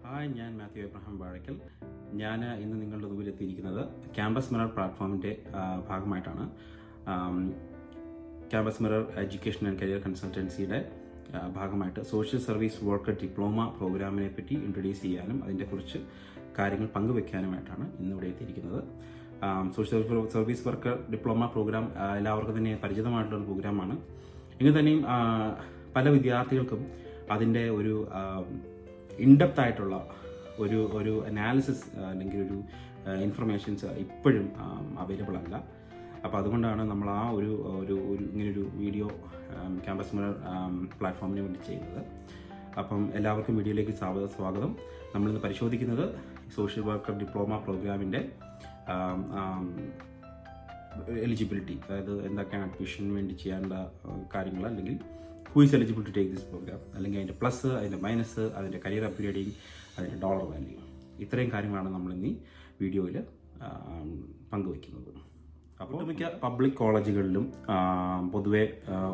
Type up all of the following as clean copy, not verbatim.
Hi, ഞാൻ Mathew Abraham Vazhakkal. ഞാൻ ഇന്ന് നിങ്ങളുടെ മുമ്പിൽ എത്തിയിരിക്കുന്നത് ക്യാമ്പസ് മിറർ പ്ലാറ്റ്ഫോമിൻ്റെ ഭാഗമായിട്ടാണ്. Campus mirror education and career കൺസൾട്ടൻസിയുടെ ഭാഗമായിട്ട് സോഷ്യൽ സർവീസ് വർക്കർ ഡിപ്ലോമ പ്രോഗ്രാമിനെ പറ്റി ഇൻട്രൊഡ്യൂസ് ചെയ്യാനും അതിൻ്റെ കുറച്ച് കാര്യങ്ങൾ പങ്കുവെക്കാനുമായിട്ടാണ് ഇന്നിവിടെ എത്തിയിരിക്കുന്നത്. Social service worker diploma program എല്ലാവർക്കും തന്നെ പരിചിതമായിട്ടുള്ളൊരു പ്രോഗ്രാമാണ്. എങ്കിൽ തന്നെയും പല വിദ്യാർത്ഥികൾക്കും അതിൻ്റെ ഒരു ഇൻഡെപ്ത് ആയിട്ടുള്ള ഒരു അനാലിസിസ് അല്ലെങ്കിൽ ഒരു ഇൻഫർമേഷൻസ് ഇപ്പോഴും അവൈലബിൾ അല്ല. അപ്പോൾ അതുകൊണ്ടാണ് നമ്മൾ ആ ഒരു ഇങ്ങനൊരു വീഡിയോ ക്യാമ്പസ് മിറർ പ്ലാറ്റ്ഫോമിന് വേണ്ടി ചെയ്യുന്നത്. അപ്പം എല്ലാവർക്കും വീഡിയോയിലേക്ക് സ്വാഗതം. നമ്മളിന്ന് പരിശോധിക്കുന്നത് സോഷ്യൽ വർക്കർ ഡിപ്ലോമ പ്രോഗ്രാമിൻ്റെ എലിജിബിലിറ്റി, അതായത് എന്തൊക്കെയാണ് അഡ്മിഷന് വേണ്ടി ചെയ്യേണ്ട കാര്യങ്ങൾ, അല്ലെങ്കിൽ who is eligible to take this program, അല്ലെങ്കിൽ അതിൻ്റെ പ്ലസ്, അതിൻ്റെ മൈനസ്, അതിൻ്റെ കരിയർ അപ്ഗ്രേഡിങ്, അതിൻ്റെ ഡോളർ വാല്യൂ, ഇത്രയും കാര്യങ്ങളാണ് നമ്മളിന്ന് ഈ വീഡിയോയിൽ പങ്കുവയ്ക്കുന്നത്. അപ്പോൾ മിക്ക പബ്ലിക് കോളേജുകളിലും പൊതുവെ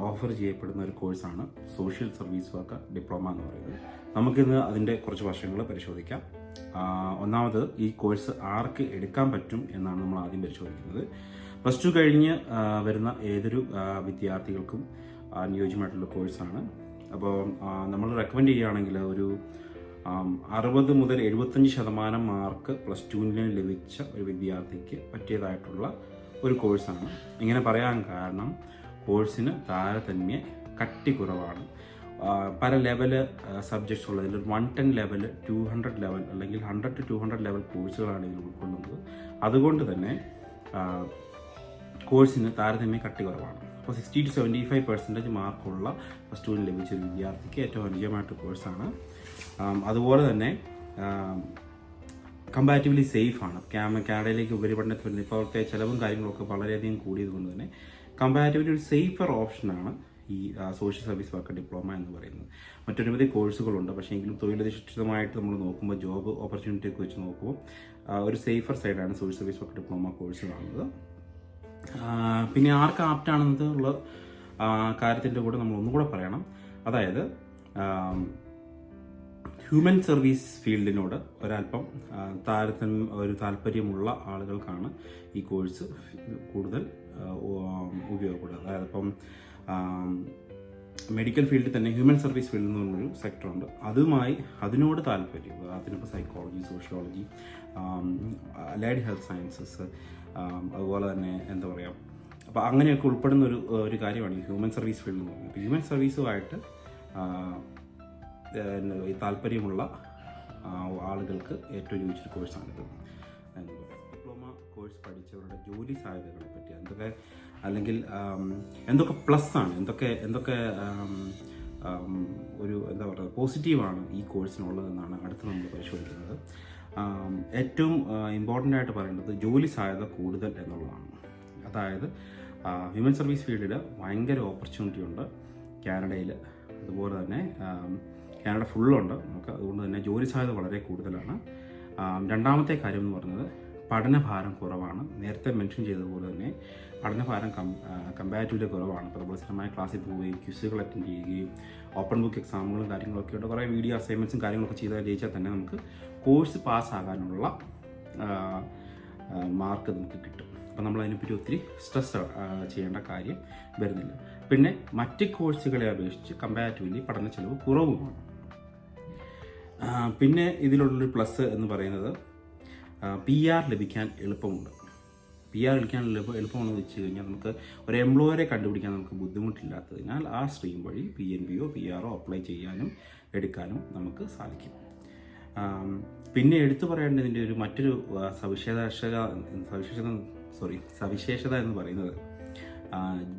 ഓഫർ ചെയ്യപ്പെടുന്ന ഒരു കോഴ്സാണ് സോഷ്യൽ സർവീസ് വർക്കർ ഡിപ്ലോമ എന്ന് പറയുന്നത്. നമുക്കിന്ന് അതിൻ്റെ കുറച്ച് വശങ്ങൾ പരിശോധിക്കാം. ഒന്നാമത്, ഈ കോഴ്സ് ആർക്ക് എടുക്കാൻ പറ്റും എന്നാണ് നമ്മൾ ആദ്യം പരിശോധിക്കുന്നത്. +2 കഴിഞ്ഞ് വരുന്ന ഏതൊരു വിദ്യാർത്ഥികൾക്കും അനുയോജ്യമായിട്ടുള്ള കോഴ്സാണ്. അപ്പോൾ നമ്മൾ റെക്കമെൻഡ് ചെയ്യുകയാണെങ്കിൽ ഒരു 60 മുതൽ 75% മാർക്ക് +2 ലഭിച്ച ഒരു വിദ്യാർത്ഥിക്ക് പറ്റിയതായിട്ടുള്ള ഒരു കോഴ്സാണ്. ഇങ്ങനെ പറയാൻ കാരണം കോഴ്സിന് താരതമ്യ കട്ടി കുറവാണ്. പല ലെവല് സബ്ജക്ട്സ് ഉള്ളതിൽ 110 ലെവൽ, 200 ലെവൽ, അല്ലെങ്കിൽ 100 to 200 ലെവൽ കോഴ്സുകളാണ് ഇതിൽ ഉൾക്കൊള്ളുന്നത്. അതുകൊണ്ട് തന്നെ കോഴ്സിന് താരതമ്യം കട്ടി കുറവാണ്. അപ്പോൾ 60 to 75% മാർക്കുള്ള +2 ലഭിച്ച ഒരു വിദ്യാർത്ഥിക്ക് ഏറ്റവും അനുയോജ്യമായിട്ട് കോഴ്സാണ്. അതുപോലെ തന്നെ കമ്പാരിറ്റീവ്ലി സേഫാണ്. കാനഡയിലേക്ക് ഉപരിപഠനത്തിൽ വരുന്ന ഇപ്പോഴത്തെ ചിലവും കാര്യങ്ങളൊക്കെ വളരെയധികം കൂടിയതുകൊണ്ട് തന്നെ കമ്പാരിറ്റീവ്ലി ഒരു സേഫർ ഓപ്ഷനാണ് ഈ സോഷ്യൽ സർവീസ് വർക്കർ ഡിപ്ലോമ എന്ന് പറയുന്നത്. മറ്റൊരുപതി കോഴ്സുകളുണ്ട്, പക്ഷേ എങ്കിലും തൊഴിലധിഷ്ഠിതമായിട്ട് നമ്മൾ നോക്കുമ്പോൾ, ജോബ് ഓപ്പർച്യൂണിറ്റിയൊക്കെ വെച്ച് നോക്കുമ്പോൾ ഒരു സേഫർ സൈഡാണ് social service worker diploma course കാണുന്നത്. പിന്നെ ആർക്ക് ആപ്റ്റാണെന്നുള്ള കാര്യത്തിൻ്റെ കൂടെ നമ്മൾ ഒന്നുകൂടെ പറയണം. അതായത് ഹ്യൂമൻ സർവീസ് ഫീൽഡിനോട് ഒരല്പം താല്പര്യമുള്ള ആളുകൾക്കാണ് ഈ കോഴ്സ് കൂടുതൽ ഉപയോഗപ്പെടുന്നത്. അതായത് ഇപ്പം മെഡിക്കൽ ഫീൽഡിൽ തന്നെ ഹ്യൂമൻ സർവീസ് ഫീൽഡ് എന്ന് പറഞ്ഞൊരു സെക്ടറുണ്ട്. അതിനോട് താല്പര്യം, അതിനിപ്പോൾ psychology, sociology, allied health sciences, അതുപോലെ തന്നെ എന്താ പറയുക, അപ്പോൾ അങ്ങനെയൊക്കെ ഉൾപ്പെടുന്ന ഒരു കാര്യമാണ് ഈ ഹ്യൂമൻ സർവീസ് ഫീൽഡ് എന്ന് പറയുന്നത്. അപ്പോൾ ഹ്യൂമൻ സർവീസുമായിട്ട് താല്പര്യമുള്ള ആളുകൾക്ക് ഏറ്റവും യോജിച്ച കോഴ്സാണിത്. ഡിപ്ലോമ കോഴ്സ് പഠിച്ചവരുടെ ജോലി സാധ്യതകളെ പറ്റി അല്ലെങ്കിൽ എന്തൊക്കെ പ്ലസ് ആണ്, എന്തൊക്കെ ഒരു എന്താ പറയുക പോസിറ്റീവാണ് ഈ കോഴ്സിനുള്ളതെന്നാണ് അടുത്ത് നമ്മൾ പരിശോധിക്കുന്നത്. ഏറ്റവും ഇമ്പോർട്ടൻ്റ് ആയിട്ട് പറയേണ്ടത് ജോലി സാധ്യത കൂടുതൽ എന്നുള്ളതാണ്. അതായത് ഹ്യൂമൻ സർവീസ് ഫീൽഡിൽ ഭയങ്കര ഓപ്പർച്യൂണിറ്റി ഉണ്ട് കാനഡയിൽ. അതുപോലെ തന്നെ കാനഡ ഫുള്ളുണ്ട് നമുക്ക്. അതുകൊണ്ട് തന്നെ ജോലി സാധ്യത വളരെ കൂടുതലാണ്. രണ്ടാമത്തെ കാര്യം എന്ന് പറയുന്നത് പഠനഭാരം കുറവാണ്. നേരത്തെ മെൻഷൻ ചെയ്തതുപോലെ തന്നെ പഠനഭാരം കമ്പാരിറ്റീവ്ലി കുറവാണ്. ഇപ്പോൾ നമ്മൾ സ്ഥിരമായ ക്ലാസ്സിൽ പോവുകയും ക്വിസുകൾ അറ്റൻഡ് ചെയ്യുകയും ഓപ്പൺ ബുക്ക് എക്സാമുകളും കാര്യങ്ങളൊക്കെ ഉണ്ട്. കുറേ വീഡിയോ അസൈൻമെൻറ്റ്സും കാര്യങ്ങളൊക്കെ ജയിച്ചാൽ തന്നെ നമുക്ക് കോഴ്സ് പാസ്സാകാനുള്ള മാർക്ക് നമുക്ക് കിട്ടും. അപ്പോൾ നമ്മൾ അതിനെപ്പറ്റി ഒത്തിരി സ്ട്രെസ് ചെയ്യേണ്ട കാര്യം വരുന്നില്ല. പിന്നെ മറ്റ് കോഴ്സുകളെ അപേക്ഷിച്ച് കമ്പാരിറ്റീവ്ലി പഠന ചെലവ് കുറവുമാണ്. പിന്നെ ഇതിലുള്ളൊരു പ്ലസ് എന്ന് പറയുന്നത് PR ലഭിക്കാൻ എളുപ്പമുണ്ട്. PR ലഭിക്കാൻ എളുപ്പമാണെന്ന് വെച്ച് കഴിഞ്ഞാൽ നമുക്ക് ഒരു എംപ്ലോയറെ കണ്ടുപിടിക്കാൻ നമുക്ക് ബുദ്ധിമുട്ടില്ലാത്തതിനാൽ ആ സ്ട്രീം വഴി PNBയോ PRO അപ്ലൈ ചെയ്യാനും എടുക്കാനും നമുക്ക് സാധിക്കും. പിന്നെ എടുത്തു പറയേണ്ടതിൻ്റെ മറ്റൊരു സവിശേഷത എന്ന് പറയുന്നത്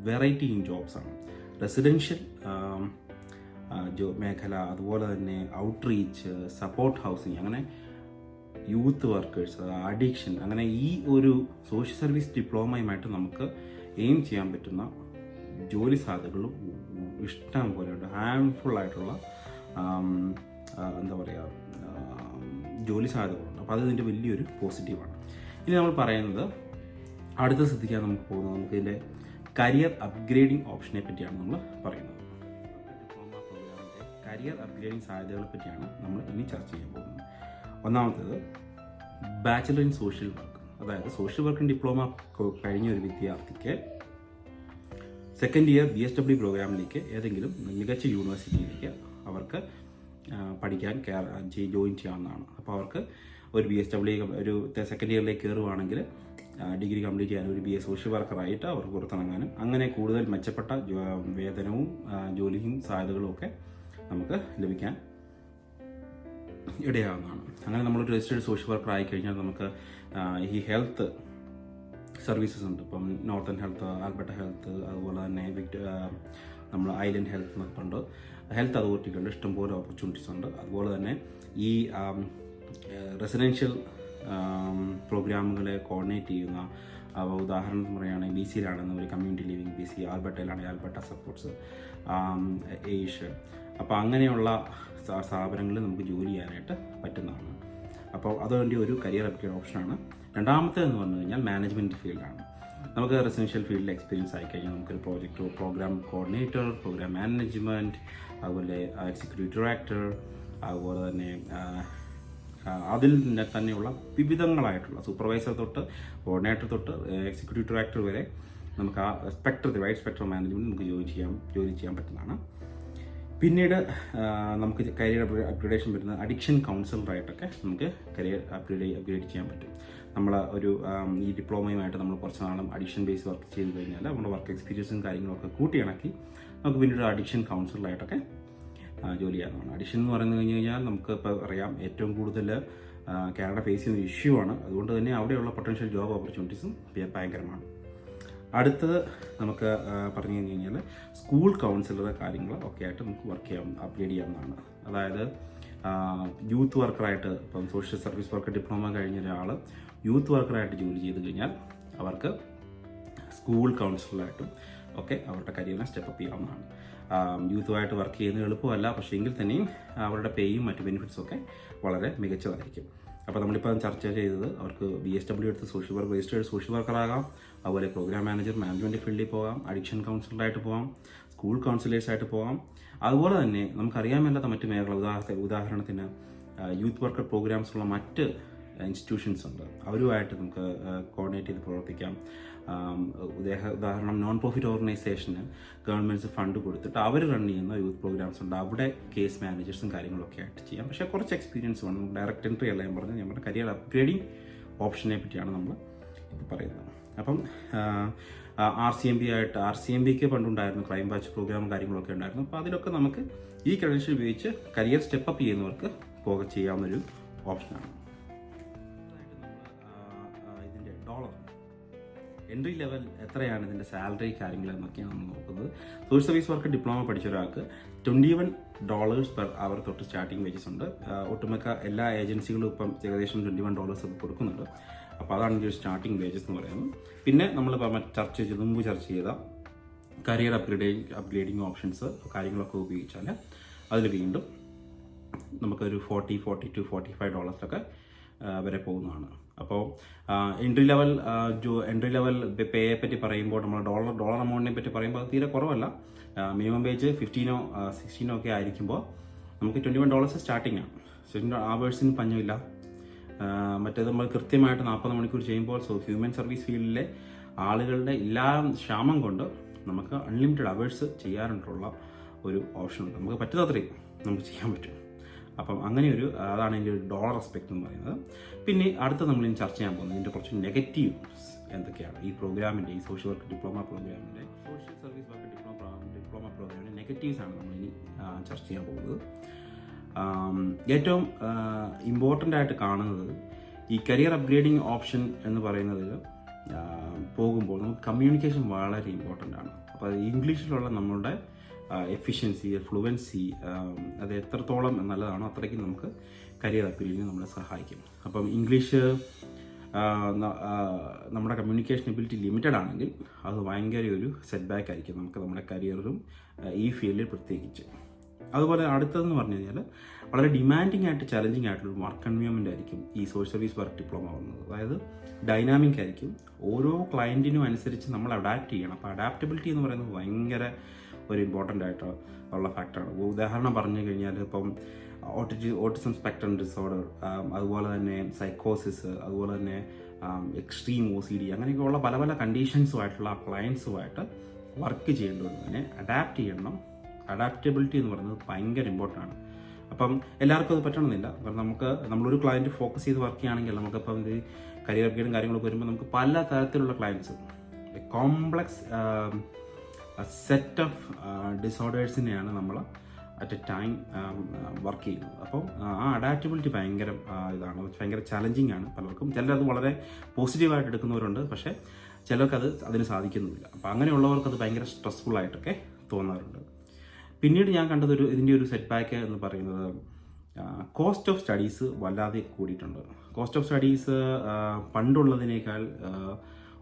വെറൈറ്റി ഇൻ ജോബ്സ് ആണ്. റെസിഡൻഷ്യൽ ജോബ് മേഖല, അതുപോലെ തന്നെ ഔട്ട്റീച്ച്, സപ്പോർട്ട് ഹൗസിങ്, അങ്ങനെ യൂത്ത് വർക്കേഴ്സ്, അഡിക്ഷൻ, അങ്ങനെ ഈ ഒരു സോഷ്യൽ സർവീസ് ഡിപ്ലോമയുമായിട്ട് നമുക്ക് എയിം ചെയ്യാൻ പറ്റുന്ന ജോലി സാധ്യതകളും ഇഷ്ടം പോലെയുണ്ട്. ഹാൻഡ്ഫുൾ ആയിട്ടുള്ള എന്താ പറയുക ജോലി സാധ്യതകളുണ്ട്. അപ്പോൾ അത് ഇതിൻ്റെ വലിയൊരു പോസിറ്റീവാണ്. ഇനി നമ്മൾ പറയുന്നത്, അടുത്ത ശ്രദ്ധിക്കാൻ നമുക്കിതിൻ്റെ കരിയർ അപ്ഗ്രേഡിങ് ഓപ്ഷനെ പറ്റിയാണ് നമ്മൾ പറയുന്നത്. ഡിപ്ലോമ പ്രോഗ്രാമിൻ്റെ കരിയർ അപ്ഗ്രേഡിങ് സാധ്യതകളെ പറ്റിയാണ് നമ്മൾ ഇനി ചർച്ച ചെയ്യാൻ പോകുന്നത്. ഒന്നാമത്തേത് ബാച്ചിലർ ഇൻ സോഷ്യൽ വർക്ക്. അതായത് സോഷ്യൽ വർക്ക് ഡിപ്ലോമ കഴിഞ്ഞ ഒരു വിദ്യാർത്ഥിക്ക് സെക്കൻഡ് ഇയർ BSW പ്രോഗ്രാമിലേക്ക് ഏതെങ്കിലും മികച്ച യൂണിവേഴ്സിറ്റിയിലേക്ക് അവർക്ക് പഠിക്കാൻ ജോയിൻ ചെയ്യാവുന്നതാണ്. അപ്പോൾ അവർക്ക് ഒരു BSW ഒരു സെക്കൻഡ് ഇയറിലേക്ക് കയറുവാണെങ്കിൽ ഡിഗ്രി കംപ്ലീറ്റ് ചെയ്യാൻ ഒരു BA സോഷ്യൽ വർക്കറായിട്ട് അവർക്ക് പുറത്തിറങ്ങാനും അങ്ങനെ കൂടുതൽ മെച്ചപ്പെട്ട വേതനവും ജോലിയും സാധ്യതകളും ഒക്കെ നമുക്ക് ലഭിക്കാൻ ഇടയാവുന്നതാണ്. അങ്ങനെ നമ്മളൊരു രജിസ്റ്റേർഡ് സോഷ്യൽ വർക്കർ ആയിക്കഴിഞ്ഞാൽ നമുക്ക് ഈ ഹെൽത്ത് സർവീസസ് ഉണ്ട്. ഇപ്പം നോർത്തേൺ ഹെൽത്ത്, ആൽബർട്ട ഹെൽത്ത്, അതുപോലെ തന്നെ നമ്മൾ ഐലൻഡ് ഹെൽത്ത് എന്നൊക്കെ ഉണ്ട്. ഹെൽത്ത് അതോറിറ്റികളുണ്ട്, ഇഷ്ടംപോലെ ഓപ്പർച്യൂണിറ്റീസ് ഉണ്ട്. അതുപോലെ തന്നെ ഈ റെസിഡൻഷ്യൽ പ്രോഗ്രാമുകളെ കോർഡിനേറ്റ് ചെയ്യുന്ന ഉദാഹരണം പറയുകയാണെങ്കിൽ BCയിലാണെന്ന് ഒരു കമ്മ്യൂണിറ്റി ലിവിങ് BC, ആൽബർട്ടയിലാണെങ്കിൽ ആൽബർട്ട സപ്പോർട്ട്സ്, ഏഷ്യ. അപ്പോൾ അങ്ങനെയുള്ള സ്ഥാപനങ്ങളിൽ നമുക്ക് ജോലി ചെയ്യാനായിട്ട് പറ്റുന്നതാണ്. അപ്പോൾ അതുകൊണ്ട് ഒരു കരിയർ അപ്ഗ്രേഡ് ഓപ്ഷനാണ്. രണ്ടാമത്തേതെന്ന് പറഞ്ഞു കഴിഞ്ഞാൽ മാനേജ്മെൻറ്റ് ഫീൽഡാണ്. നമുക്ക് റെസിഡൻഷ്യൽ ഫീൽഡിൽ എക്സ്പീരിയൻസ് ആയിക്കഴിഞ്ഞാൽ നമുക്കൊരു project program coordinator, program management, അതുപോലെ എക്സിക്യൂട്ടീവ് ഡയറക്ടർ, അതുപോലെ തന്നെ അതിൽ തന്നെയുള്ള വിവിധങ്ങളായിട്ടുള്ള സൂപ്പർവൈസർ തൊട്ട് കോർഡിനേറ്റർ തൊട്ട് എക്സിക്യൂട്ടീവ് ഡയറക്ടർ വരെ നമുക്ക് ആ സ്പെക്ട്രത്തിൽ വൈഡ് സ്പെക്ട്രം മാനേജ്മെൻറ്റ് നമുക്ക് ജോലി ചെയ്യാൻ പറ്റുന്നതാണ്. പിന്നീട് നമുക്ക് കരിയർ അപ്ഗ്രേഡേഷൻ വരുന്ന അഡിക്ഷൻ കൗൺസിലറായിട്ടൊക്കെ നമുക്ക് കരിയർ അപ്ഗ്രേഡ് ചെയ്യാൻ പറ്റും. നമ്മൾ ഒരു ഈ ഡിപ്ലോമയുമായിട്ട് നമ്മൾ കുറച്ച് നാളും അഡിക്ഷൻ ബേസ് വർക്ക് ചെയ്ത് കഴിഞ്ഞാൽ നമ്മുടെ വർക്ക് എക്സ്പീരിയൻസും കാര്യങ്ങളൊക്കെ കൂട്ടി ഇണക്കി നമുക്ക് പിന്നീട് അഡിക്ഷൻ കൗൺസിലറായിട്ടൊക്കെ ജോലി ചെയ്യാവുന്നതാണ്. അഡിക്ഷൻ എന്ന് പറഞ്ഞു കഴിഞ്ഞാൽ നമുക്ക് ഇപ്പോൾ അറിയാം ഏറ്റവും കൂടുതൽ കാനഡ ഫേസ് ചെയ്യുന്ന ഒരു ഇഷ്യൂ ആണ്. അതുകൊണ്ട് തന്നെ അവിടെയുള്ള പൊട്ടൻഷ്യൽ ജോബ് ഓപ്പർച്യൂണിറ്റീസും ഭയങ്കരമാണ്. അടുത്തത് നമുക്ക് പറഞ്ഞു കഴിഞ്ഞാൽ സ്കൂൾ കൗൺസിലർ കാര്യങ്ങൾ ഒക്കെ ആയിട്ട് നമുക്ക് അപ്ഗ്രേഡ് ചെയ്യാവുന്നതാണ്. അതായത് യൂത്ത് വർക്കറായിട്ട് ഇപ്പം സോഷ്യൽ സർവീസ് വർക്ക് ഡിപ്ലോമ കഴിഞ്ഞ ഒരാൾ യൂത്ത് വർക്കറായിട്ട് ജോലി ചെയ്ത് കഴിഞ്ഞാൽ അവർക്ക് സ്കൂൾ കൗൺസിലറായിട്ടും ഒക്കെ അവരുടെ കരിയറിനെ സ്റ്റെപ്പ് ചെയ്യാവുന്നതാണ്. യൂത്തുമായിട്ട് വർക്ക് ചെയ്യുന്നത് എളുപ്പമല്ല, പക്ഷേ എങ്കിൽ തന്നെയും അവരുടെ പേയും മറ്റ് ബെനിഫിറ്റ്സും ഒക്കെ വളരെ മികച്ചതായിരിക്കും. അപ്പോൾ നമ്മളിപ്പോൾ ചർച്ച ചെയ്തത് അവർക്ക് BSW എടുത്ത് സോഷ്യൽ വർക്ക് രജിസ്റ്റേർഡ് സോഷ്യൽ വർക്കറാകാം, അതുപോലെ പ്രോഗ്രാം മാനേജർ മാനേജ്മെൻറ്റ് ഫീൽഡിൽ പോകാം, അഡിക്ഷൻ കൗൺസിലറായിട്ട് പോകാം, സ്കൂൾ കൗൺസിലേഴ്സായിട്ട് പോകാം. അതുപോലെ തന്നെ നമുക്കറിയാൻ മേലാത്ത മറ്റ് മേഖല ഉദാഹരണത്തിന് യൂത്ത് വർക്കർ പ്രോഗ്രാംസ് ഉള്ള മറ്റ് ഇൻസ്റ്റിറ്റ്യൂഷൻസ് ഉണ്ട്. അവരുമായിട്ട് നമുക്ക് കോർഡിനേറ്റ് ചെയ്ത് പ്രവർത്തിക്കാം. ഉദാഹരണം നോൺ പ്രോഫിറ്റ് ഓർഗനൈസേഷന് ഗവൺമെൻറ്റ്സ് ഫണ്ട് കൊടുത്തിട്ട് അവർ റൺ ചെയ്യുന്ന യൂത്ത് പ്രോഗ്രാംസ് ഉണ്ട്. അവിടെ കേസ് മാനേജേഴ്സും കാര്യങ്ങളൊക്കെ ആയിട്ട് ചെയ്യാം. പക്ഷേ കുറച്ച് എക്സ്പീരിയൻസ് വേണം. ഡയറക്റ്റ് എൻട്രി അല്ല ഞാൻ പറഞ്ഞത്, നമ്മുടെ കരിയർ അപ്ഗ്രേഡിങ് ഓപ്ഷനെ പറ്റിയാണ് നമ്മൾ ഇപ്പോൾ പറയുന്നത്. അപ്പം RCMBക്ക് പണ്ടുണ്ടായിരുന്നു ക്രൈം ബാച്ച് പ്രോഗ്രാമും കാര്യങ്ങളൊക്കെ ഉണ്ടായിരുന്നു. അപ്പോൾ അതിലൊക്കെ നമുക്ക് ഈ ക്രെഡൻഷ്യൽ ഉപയോഗിച്ച് കരിയർ സ്റ്റെപ്പ് ചെയ്യുന്നവർക്ക് ചെയ്യാവുന്നൊരു ഓപ്ഷനാണ്. ഇതിൻ്റെ ഡോളർ എൻട്രി ലെവൽ എത്രയാണ്, ഇതിൻ്റെ സാലറി കാര്യങ്ങൾ എന്നൊക്കെയാണ് നമ്മൾ നോക്കുന്നത്. സോഷ്യൽ സർവീസ് വർക്ക് ഡിപ്ലോമ പഠിച്ച ഒരാൾക്ക് $21 പെർ അവർ തൊട്ട് സ്റ്റാർട്ടിംഗ് വേജസ് ഉണ്ട്. ഒട്ടുമിക്ക എല്ലാ ഏജൻസികളും ഇപ്പം ഏകദേശം $21 ഒക്കെ കൊടുക്കുന്നുണ്ട്. അപ്പോൾ അതാണ് ഇതിൻ്റെ സ്റ്റാർട്ടിംഗ് വേജസ് എന്ന് പറയുന്നത്. പിന്നെ നമ്മൾ മുമ്പ് ചർച്ച ചെയ്ത കരിയർ അപ്ഗ്രേഡിങ് ഓപ്ഷൻസ് കാര്യങ്ങളൊക്കെ ഉപയോഗിച്ചാൽ അതിൽ വീണ്ടും നമുക്കൊരു $40 to $45 വരെ പോകുന്നതാണ്. അപ്പോൾ എൻട്രി ലെവൽ പേയെ പറ്റി പറയുമ്പോൾ നമ്മൾ ഡോളർ എമൗണ്ടിനെ പറ്റി പറയുമ്പോൾ അത് തീരെ കുറവല്ല. മിനിമം വേജ് 15 or 16 ഒക്കെ ആയിരിക്കുമ്പോൾ നമുക്ക് $21 സ്റ്റാർട്ടിംഗ് ആണ്. 16 hours പഞ്ഞമില്ല. മറ്റേത് നമ്മൾ കൃത്യമായിട്ട് 40 മണിക്കൂർ ചെയ്യുമ്പോൾ ഹ്യൂമൻ സർവീസ് ഫീൽഡിലെ ആളുകളുടെ എല്ലാ ക്ഷാമം കൊണ്ട് നമുക്ക് അൺലിമിറ്റഡ് അവേഴ്സ് ചെയ്യാറുള്ള ഒരു ഓപ്ഷൻ ഉണ്ട്. നമുക്ക് പറ്റുന്നത്രയും നമുക്ക് ചെയ്യാൻ പറ്റും. അപ്പം അതാണ് ഇതിൻ്റെ ഒരു ഡോളർ അസ്പെക്ട് എന്ന് പറയുന്നത്. പിന്നെ അടുത്ത നമ്മൾ ചർച്ച ചെയ്യാൻ പോകുന്നത് ഇതിൻ്റെ കുറച്ച് നെഗറ്റീവ്സ് എന്തൊക്കെയാണ് ഈ പ്രോഗ്രാമിൻ്റെ, ഈ സോഷ്യൽ വർക്ക് ഡിപ്ലോമ പ്രോഗ്രാമിൻ്റെ, സോഷ്യൽ സർവീസ് വർക്ക് ഡിപ്ലോമ പ്രോഗ്രാമിൻ്റെ നെഗറ്റീവ്സ് ആണ് നമ്മളിനി ചർച്ച ചെയ്യാൻ പോകുന്നത്. ഏറ്റവും ഇമ്പോർട്ടൻ്റ് ആയിട്ട് കാണുന്നത് ഈ കരിയർ അപ്ഗ്രേഡിങ് ഓപ്ഷൻ എന്ന് പറയുന്നത് പോകുമ്പോൾ നമുക്ക് കമ്മ്യൂണിക്കേഷൻ വളരെ ഇമ്പോർട്ടൻ്റ് ആണ്. അപ്പോൾ ഇംഗ്ലീഷിലുള്ള നമ്മളുടെ എഫിഷ്യൻസി, ഫ്ലുവൻസി അത് എത്രത്തോളം നല്ലതാണോ അത്രയ്ക്കും നമുക്ക് കരിയർ അപ്ഗ്രേഡിങ്ങിന് നമ്മളെ സഹായിക്കും. അപ്പം ഇംഗ്ലീഷ് നമ്മുടെ കമ്മ്യൂണിക്കേഷൻ എബിലിറ്റി ലിമിറ്റഡ് ആണെങ്കിൽ അത് ഭയങ്കര ഒരു സെറ്റ് ബാക്ക് ആയിരിക്കും നമുക്ക് നമ്മുടെ കരിയറും ഈ ഫീൽഡിൽ പ്രത്യേകിച്ച്. അതുപോലെ അടുത്തതെന്ന് പറഞ്ഞു കഴിഞ്ഞാൽ വളരെ ഡിമാൻഡിങ് ആയിട്ട് ചലഞ്ചിങ് ആയിട്ടുള്ള വർക്ക് എൻവയോൺമെൻ്റ് ആയിരിക്കും ഈ സോഷ്യൽ സർവീസ് വർക്ക് ഡിപ്ലോമ വന്നത്. അതായത് ഡൈനാമിക് ആയിരിക്കും, ഓരോ ക്ലയൻറ്റിനും അനുസരിച്ച് നമ്മൾ അഡാപ്റ്റ് ചെയ്യണം. അപ്പോൾ അഡാപ്റ്റബിലിറ്റി എന്ന് പറയുന്നത് ഭയങ്കര ഒരു ഇമ്പോർട്ടൻ്റ് ആയിട്ട് ഉള്ള ഫാക്ടറാണ്. ഉദാഹരണം പറഞ്ഞു കഴിഞ്ഞാൽ ഇപ്പം ഓട്ടിസം സ്പെക്ട്രം ഡിസോർഡർ, അതുപോലെ തന്നെ സൈക്കോസിസ്, അതുപോലെ തന്നെ എക്സ്ട്രീം OCD, അങ്ങനെയൊക്കെയുള്ള പല പല കണ്ടീഷൻസുമായിട്ടുള്ള ക്ലയൻസുമായിട്ട് വർക്ക് ചെയ്യേണ്ടതുകൊണ്ട് തന്നെ അഡാപ്റ്റ് ചെയ്യണം. അഡാപ്റ്റബിലിറ്റി എന്ന് പറയുന്നത് ഭയങ്കര ഇമ്പോർട്ടൻ്റ് ആണ്. അപ്പം എല്ലാവർക്കും അത് പറ്റണമെന്നില്ല. കാരണം നമ്മളൊരു ക്ലയൻറ്റ് ഫോക്കസ് ചെയ്ത് വർക്ക് ചെയ്യുകയാണെങ്കിൽ നമുക്കിപ്പം ഇത് കരിയർ അപ്ഗ്രേഡും കാര്യങ്ങളൊക്കെ വരുമ്പോൾ നമുക്ക് പല തരത്തിലുള്ള ക്ലയൻസ്, കോംപ്ലക്സ് സെറ്റ് ഓഫ് ഡിസോർഡേഴ്സിനെയാണ് നമ്മൾ അറ്റ് എ ടൈം വർക്ക് ചെയ്യുന്നത്. അപ്പം ആ അഡാപ്റ്റബിലിറ്റി ഭയങ്കര ചലഞ്ചിങ് ആണ് പലർക്കും. ചിലരത് വളരെ പോസിറ്റീവായിട്ട് എടുക്കുന്നവരുണ്ട്, പക്ഷേ ചിലർക്ക് അതിന് സാധിക്കുന്നുമില്ല. അപ്പം അങ്ങനെയുള്ളവർക്ക് അത് ഭയങ്കര സ്ട്രെസ്ഫുൾ ആയിട്ടൊക്കെ തോന്നാറുണ്ട്. പിന്നീട് ഞാൻ കണ്ടത് ഇതിൻ്റെ ഒരു സെറ്റ് ബാക്ക് എന്ന് പറയുന്നത് കോസ്റ്റ് ഓഫ് സ്റ്റഡീസ് വല്ലാതെ കൂടിയിട്ടുണ്ട്. കോസ്റ്റ് ഓഫ് സ്റ്റഡീസ് പണ്ടുള്ളതിനേക്കാൾ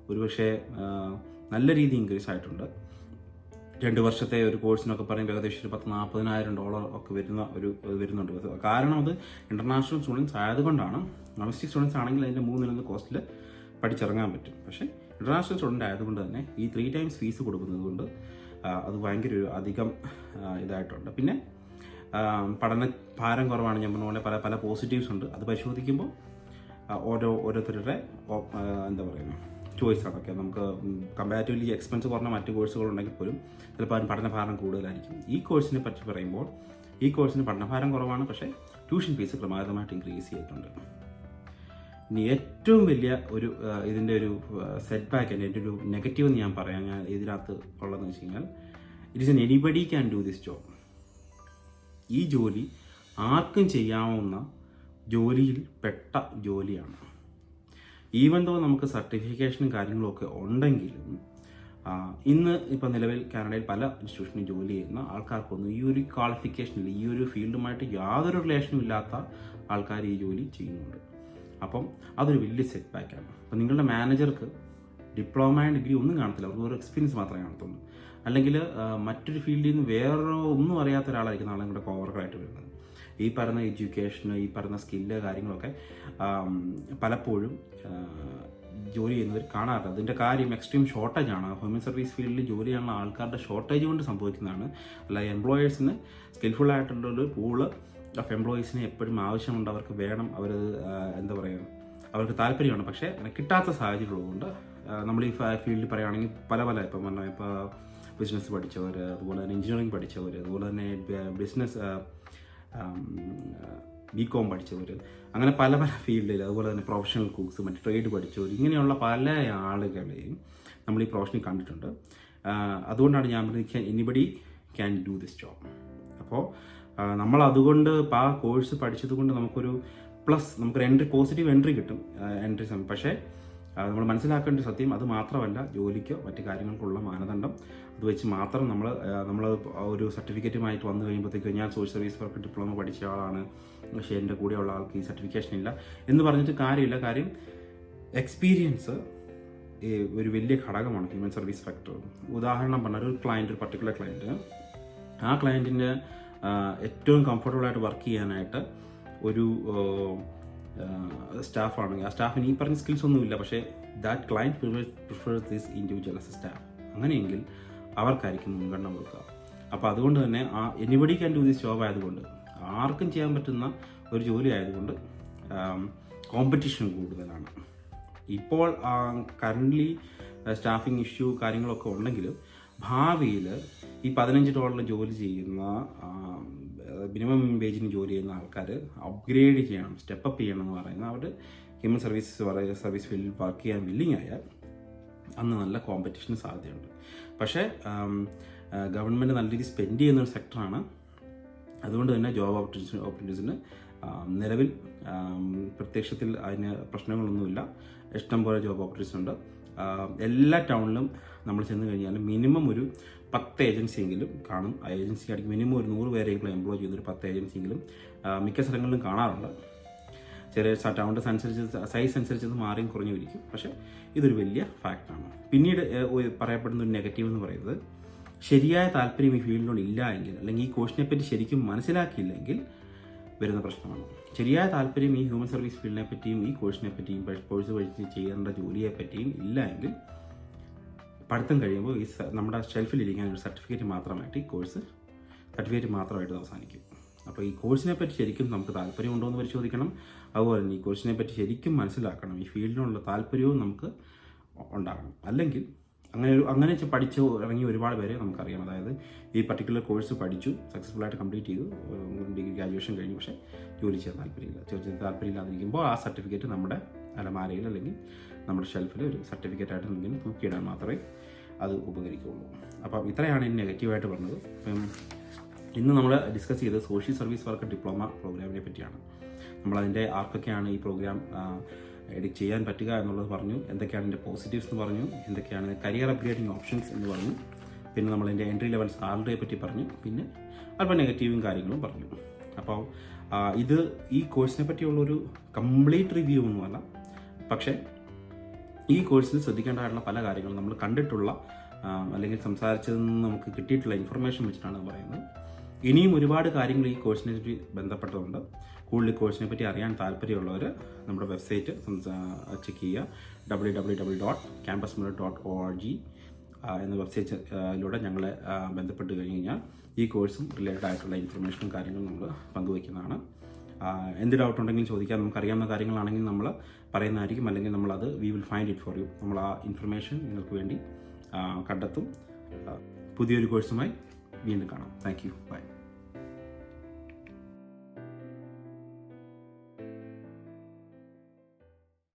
ഒരുപക്ഷെ നല്ല രീതി ഇൻക്രീസ് ആയിട്ടുണ്ട്. 2 വർഷത്തെ ഒരു കോഴ്സിനൊക്കെ പറയുമ്പോൾ ഏകദേശം $10,000-40,000 ഒക്കെ വരുന്നുണ്ട്. കാരണം അത് ഇൻ്റർനാഷണൽ സ്റ്റുഡൻസ് ആയതുകൊണ്ടാണ്. ഡൊമസ്റ്റിക് സ്റ്റുഡൻസ് ആണെങ്കിൽ അതിൻ്റെ 3 കോസ്റ്റിൽ പഠിച്ചിറങ്ങാൻ പറ്റും. പക്ഷേ ഇൻ്റർനാഷണൽ സ്റ്റുഡൻ്റ് ആയതുകൊണ്ട് തന്നെ ഈ 3 times ഫീസ് കൊടുക്കുന്നത് കൊണ്ട് അത് ഭയങ്കര ഒരു അധികം ഇതായിട്ടുണ്ട്. പിന്നെ പഠന ഭാരം കുറവാണ്. ഞാൻ പറഞ്ഞ പോലെ പല പോസിറ്റീവ്സ് ഉണ്ട്. അത് പരിശോധിക്കുമ്പോൾ ഓരോരുത്തരുടെ എന്താ പറയുക ചോയ്സ് അതൊക്കെ നമുക്ക് കമ്പാരിറ്റീവ്ലി എക്സ്പെൻസ് കുറഞ്ഞ മറ്റ് കോഴ്സുകളുണ്ടെങ്കിൽ പോലും ചിലപ്പോൾ അതിന് പഠനഭാരം കൂടുതലായിരിക്കും. ഈ കോഴ്സിനെ പറ്റി പറയുമ്പോൾ ഈ കോഴ്സിന് പഠനഭാരം കുറവാണ്, പക്ഷേ ട്യൂഷൻ ഫീസ് ക്രമാതീതമായിട്ട് ഇൻക്രീസ് ചെയ്തിട്ടുണ്ട്. ഇനി ഏറ്റവും വലിയ ഇതിൻ്റെ ഒരു സെറ്റ് ബാക്ക്, എൻ്റെ ഒരു നെഗറ്റീവ് എന്ന് ഞാൻ പറയാം ഇതിനകത്ത് ഉള്ളതെന്ന് വെച്ച് കഴിഞ്ഞാൽ, it is anybody can do this job. ഈ ജോലി ആർക്കും ചെയ്യാവുന്ന ജോലിയിൽ പെട്ട ജോലിയാണ്. ഈവൻ ദോ നമുക്ക് സർട്ടിഫിക്കേഷനും കാര്യങ്ങളും ഒക്കെ ഉണ്ടെങ്കിലും ഇന്ന് ഇപ്പം നിലവിൽ കാനഡയിൽ പല ഇൻസ്റ്റിറ്റ്യൂഷനിൽ ജോലി ചെയ്യുന്ന ആൾക്കാർക്കൊന്നും ഈ ഒരു ക്വാളിഫിക്കേഷനിൽ ഈ ഒരു ഫീൽഡുമായിട്ട് യാതൊരു റിലേഷനും ഇല്ലാത്ത ആൾക്കാർ ഈ ജോലി ചെയ്യുന്നുണ്ട്. അപ്പം അതൊരു വലിയ സെറ്റ് ബാക്കാണ്. അപ്പം നിങ്ങളുടെ മാനേജർക്ക് ഡിപ്ലോമ ആൻഡ് ഡിഗ്രി ഒന്നും കാണത്തില്ല, അവർക്ക് ഒരു എക്സ്പീരിയൻസ് മാത്രമേ കാണത്തുള്ളൂ. അല്ലെങ്കിൽ മറ്റൊരു ഫീൽഡിൽ നിന്ന് വേറെ ഒന്നും അറിയാത്ത ഒരാളായിരിക്കും നാളെ നിങ്ങളുടെ കോവർക്കറായിട്ട് വരുന്നത്. ഈ പറയുന്ന എഡ്യൂക്കേഷന്, ഈ പറയുന്ന സ്കില്ല് കാര്യങ്ങളൊക്കെ പലപ്പോഴും ജോലി ചെയ്യുന്നവർ കാണാറില്ല. അതിൻ്റെ കാര്യം എക്സ്ട്രീം ഷോർട്ടേജാണ്. ഹ്യൂമൻ സർവീസ് ഫീൽഡിൽ ജോലി ചെയ്യുന്ന ആൾക്കാരുടെ ഷോർട്ടേജ് കൊണ്ട് സംഭവിക്കുന്നതാണ്. അല്ല, എംപ്ലോയേഴ്സിന് സ്കിൽഫുൾ ആയിട്ടുള്ളൊരു പൂള് ഓഫ് എംപ്ലോയീസിന് എപ്പോഴും ആവശ്യമുണ്ട്, അവർക്ക് വേണം, അവർ എന്താ പറയുക, അവർക്ക് താല്പര്യമാണ്. പക്ഷേ കിട്ടാത്ത സാഹചര്യമുള്ളതുകൊണ്ട് നമ്മൾ ഈ ഫീൽഡിൽ പറയുകയാണെങ്കിൽ പല ഇപ്പോൾ ബിസിനസ് പഠിച്ചവർ, അതുപോലെ തന്നെ എഞ്ചിനീയറിംഗ് പഠിച്ചവർ, അതുപോലെ തന്നെ ബിസിനസ് BCom പഠിച്ചവർ, അങ്ങനെ പല ഫീൽഡിൽ, അതുപോലെ തന്നെ പ്രൊഫഷണൽ കുക്സ്, മറ്റ് ട്രേഡ് പഠിച്ചവർ, ഇങ്ങനെയുള്ള പല ആളുകളെയും നമ്മൾ ഈ പ്രൊഫഷനിൽ കണ്ടിട്ടുണ്ട്. അതുകൊണ്ടാണ് ഞാൻ പറഞ്ഞത് anybody can do this job. അപ്പോൾ നമ്മൾ അതുകൊണ്ട് ഇപ്പോൾ ആ കോഴ്സ് പഠിച്ചത് കൊണ്ട് നമുക്കൊരു നമുക്കൊരു പോസിറ്റീവ് എൻട്രി കിട്ടും, പക്ഷേ നമ്മൾ മനസ്സിലാക്കേണ്ട സത്യം അത് മാത്രമല്ല, ജോലിക്കോ മറ്റു കാര്യങ്ങൾക്കുള്ള മാനദണ്ഡം അത് വെച്ച് മാത്രം നമ്മൾ ഒരു സർട്ടിഫിക്കറ്റുമായിട്ട് വന്നു കഴിയുമ്പോഴത്തേക്കും ഞാൻ സോഷ്യൽ സർവീസ് വർക്ക് ഡിപ്ലോമ പഠിച്ച ആളാണ്, പക്ഷേ എൻ്റെ കൂടെയുള്ള ആൾക്ക് ഈ സർട്ടിഫിക്കേഷൻ ഇല്ല എന്ന് പറഞ്ഞിട്ട് കാര്യമില്ല. കാര്യം എക്സ്പീരിയൻസ് ഒരു വലിയ ഘടകമാണ് ഹ്യൂമൻ സർവീസ് ഫാക്ടർ. ഉദാഹരണം പറഞ്ഞാൽ ഒരു പർട്ടിക്കുലർ ക്ലയൻറ്റ്, ആ ക്ലയൻറ്റിൻ്റെ ഏറ്റവും കംഫർട്ടബിളായിട്ട് വർക്ക് ചെയ്യാനായിട്ട് ഒരു സ്റ്റാഫാണെങ്കിൽ ആ സ്റ്റാഫിന് ഈ പറഞ്ഞ സ്കിൽസ് ഒന്നുമില്ല, പക്ഷേ that client prefers this individual as A staff. അങ്ങനെയെങ്കിൽ അവർക്കായിരിക്കും മുൻഗണന കൊടുക്കുക. അപ്പോൾ അതുകൊണ്ട് തന്നെ anybody can do this job ആയതുകൊണ്ട്, ആർക്കും ചെയ്യാൻ പറ്റുന്ന ഒരു ജോലി ആയതുകൊണ്ട് കോമ്പറ്റീഷൻ കൂടുതലാണ്. ഇപ്പോൾ കറൻ്റ്ലി സ്റ്റാഫിംഗ് ഇഷ്യൂ കാര്യങ്ങളൊക്കെ ഉണ്ടെങ്കിലും ഭാവിയിൽ ഈ $15 ജോലി ചെയ്യുന്ന മിനിമം വേജിന് ജോലി ചെയ്യുന്ന ആൾക്കാർ അപ്ഗ്രേഡ് ചെയ്യണം, സ്റ്റെപ്പ് ചെയ്യണം എന്ന് പറയുന്നത് അവർ ഹ്യൂമൻ സർവീസ് ഫീൽഡിൽ വർക്ക് ചെയ്യാൻ വില്ലിങ് ആയാൽ അന്ന് നല്ല കോമ്പറ്റീഷന് സാധ്യതയുണ്ട്. പക്ഷേ ഗവൺമെൻറ് നല്ല രീതിയിൽ സ്പെൻഡ് ചെയ്യുന്ന ഒരു സെക്ടറാണ്. അതുകൊണ്ട് തന്നെ ജോബ് ഓപ്പർച്യൂണിറ്റീസിന് നിലവിൽ പ്രത്യക്ഷത്തിൽ അതിന് പ്രശ്നങ്ങളൊന്നുമില്ല. ഇഷ്ടംപോലെ ജോബ് ഓപ്പർച്യൂണിറ്റീസ് ഉണ്ട്. എല്ലാ ടൗണിലും നമ്മൾ ചെന്ന് കഴിഞ്ഞാൽ മിനിമം ഒരു 10 ഏജൻസിയെങ്കിലും കാണും. ആ ഏജൻസി ആണെങ്കിൽ മിനിമം ഒരു 100 പേരെങ്കിലും എംപ്ലോയ് ചെയ്യുന്നൊരു 10 ഏജൻസിയെങ്കിലും മിക്ക സ്ഥലങ്ങളിലും കാണാറുണ്ട്. ചെറിയ ടൗണിൻ്റെ സൈസ് അനുസരിച്ച് അത് മാറിയും കുറഞ്ഞു ഇരിക്കും. പക്ഷേ ഇതൊരു വലിയ ഫാക്റ്റാണ്. പിന്നീട് പറയപ്പെടുന്ന ഒരു നെഗറ്റീവ് എന്ന് പറയുന്നത്, ശരിയായ താല്പര്യം ഈ ഫീൽഡിനോട് ഇല്ല എങ്കിൽ, അല്ലെങ്കിൽ ഈ കോഴ്സിനെ പറ്റി ശരിക്കും മനസ്സിലാക്കിയില്ലെങ്കിൽ വരുന്ന പ്രശ്നമാണ്. ശരിയായ താല്പര്യം ഈ ഹ്യൂമൻ സർവീസ് ഫീൽഡിനെ പറ്റിയും ഈ കോഴ്സിനെ പറ്റിയും കോഴ്സ് പഠിച്ച് ചെയ്യേണ്ട ജോലിയെ പറ്റിയും ഇല്ല എങ്കിൽ പഠിത്തം കഴിയുമ്പോൾ നമ്മുടെ ഷെൽഫിലിരിക്കാൻ ഒരു സർട്ടിഫിക്കറ്റ് മാത്രമായിട്ട് ഈ കോഴ്സ് സർട്ടിഫിക്കറ്റ് മാത്രമായിട്ട് അവസാനിക്കും. അപ്പോൾ ഈ കോഴ്സിനെ പറ്റി ശരിക്കും നമുക്ക് താല്പര്യമുണ്ടോ എന്ന് പരിശോധിക്കണം. അതുപോലെ തന്നെ ഈ കോഴ്സിനെ പറ്റി ശരിക്കും മനസ്സിലാക്കണം. ഈ ഫീൽഡിനുള്ള താല്പര്യവും നമുക്ക് ഉണ്ടാകണം. അല്ലെങ്കിൽ അങ്ങനെ പഠിച്ച് ഇറങ്ങിയ ഒരുപാട് പേരെ നമുക്കറിയാം. അതായത് ഈ പർട്ടിക്കുലർ കോഴ്സ് പഠിച്ചു, സക്സസ്ഫുള്ളായിട്ട് കംപ്ലീറ്റ് ചെയ്തു, ഡിഗ്രി ഗ്രാജുവേഷൻ കഴിഞ്ഞു, പക്ഷേ ജോലി ചെയ്യാൻ താല്പര്യമില്ലാതിരിക്കുമ്പോൾ ആ സർട്ടിഫിക്കറ്റ് നമ്മുടെ അലമാരയിൽ അല്ലെങ്കിൽ നമ്മുടെ ഷെൽഫിൽ ഒരു സർട്ടിഫിക്കറ്റായിട്ട് എന്തെങ്കിലും തൂക്കിയിടാൻ മാത്രമേ അത് ഉപകരിക്കുകയുള്ളൂ. അപ്പം ഇത്രയാണ് ഇനി നെഗറ്റീവായിട്ട് പറഞ്ഞത്. ഇന്ന് നമ്മൾ ഡിസ്കസ് ചെയ്തത് സോഷ്യൽ സർവീസ് വർക്ക് ഡിപ്ലോമ പ്രോഗ്രാമിനെ പറ്റിയാണ്. നമ്മളതിൻ്റെ ആർക്കൊക്കെയാണ് ഈ പ്രോഗ്രാം എഡിറ്റ് ചെയ്യാൻ പറ്റുക എന്നുള്ളത് പറഞ്ഞു, എന്തൊക്കെയാണ് ഇതിൻ്റെ പോസിറ്റീവ്സ് എന്ന് പറഞ്ഞു, എന്തൊക്കെയാണ് കരിയർ അപ്ഗ്രേഡിങ് ഓപ്ഷൻസ് എന്ന് പറഞ്ഞു, പിന്നെ നമ്മളതിൻ്റെ എൻട്രി ലെവൽ സാലറിയെ പറ്റി പറഞ്ഞു, പിന്നെ അല്പം നെഗറ്റീവും കാര്യങ്ങളും പറഞ്ഞു. അപ്പോൾ ഇത് ഈ കോഴ്സിനെ പറ്റിയുള്ളൊരു കംപ്ലീറ്റ് റിവ്യൂ ഒന്നുമല്ല, പക്ഷേ ഈ കോഴ്സിൽ ശ്രദ്ധിക്കേണ്ടതായിട്ടുള്ള പല കാര്യങ്ങളും നമ്മൾ കണ്ടിട്ടുള്ള അല്ലെങ്കിൽ സംസാരിച്ചതിൽ നിന്ന് നമുക്ക് കിട്ടിയിട്ടുള്ള ഇൻഫർമേഷൻ വെച്ചിട്ടാണ് പറയുന്നത്. ഇനിയും ഒരുപാട് കാര്യങ്ങൾ ഈ കോഴ്സിനെ പറ്റി ബന്ധപ്പെട്ടുകൊണ്ട് കൂടുതൽ കോഴ്സിനെ പറ്റി അറിയാൻ താല്പര്യമുള്ളവർ നമ്മുടെ വെബ്സൈറ്റ് ചെക്ക് ചെയ്യുക. www.campusmillet.org എന്ന വെബ്സൈറ്റിലൂടെ ഞങ്ങളെ ബന്ധപ്പെട്ട് കഴിഞ്ഞ് കഴിഞ്ഞാൽ ഈ കോഴ്സും റിലേറ്റഡ് ആയിട്ടുള്ള ഇൻഫർമേഷനും കാര്യങ്ങളും നമ്മൾ പങ്കുവയ്ക്കുന്നതാണ്. എന്ത് ഡൗട്ട് ഉണ്ടെങ്കിലും ചോദിക്കാൻ, നമുക്കറിയാവുന്ന കാര്യങ്ങളാണെങ്കിൽ നമ്മൾ പറയുന്നതായിരിക്കും, അല്ലെങ്കിൽ നമ്മളത് we will find it for you. നമ്മൾ ആ ഇൻഫർമേഷൻ നിങ്ങൾക്ക് വേണ്ടി കണ്ടെത്തും. പുതിയൊരു കോഴ്സുമായി വീണ്ടും കാണാം. Thank you. ബൈ.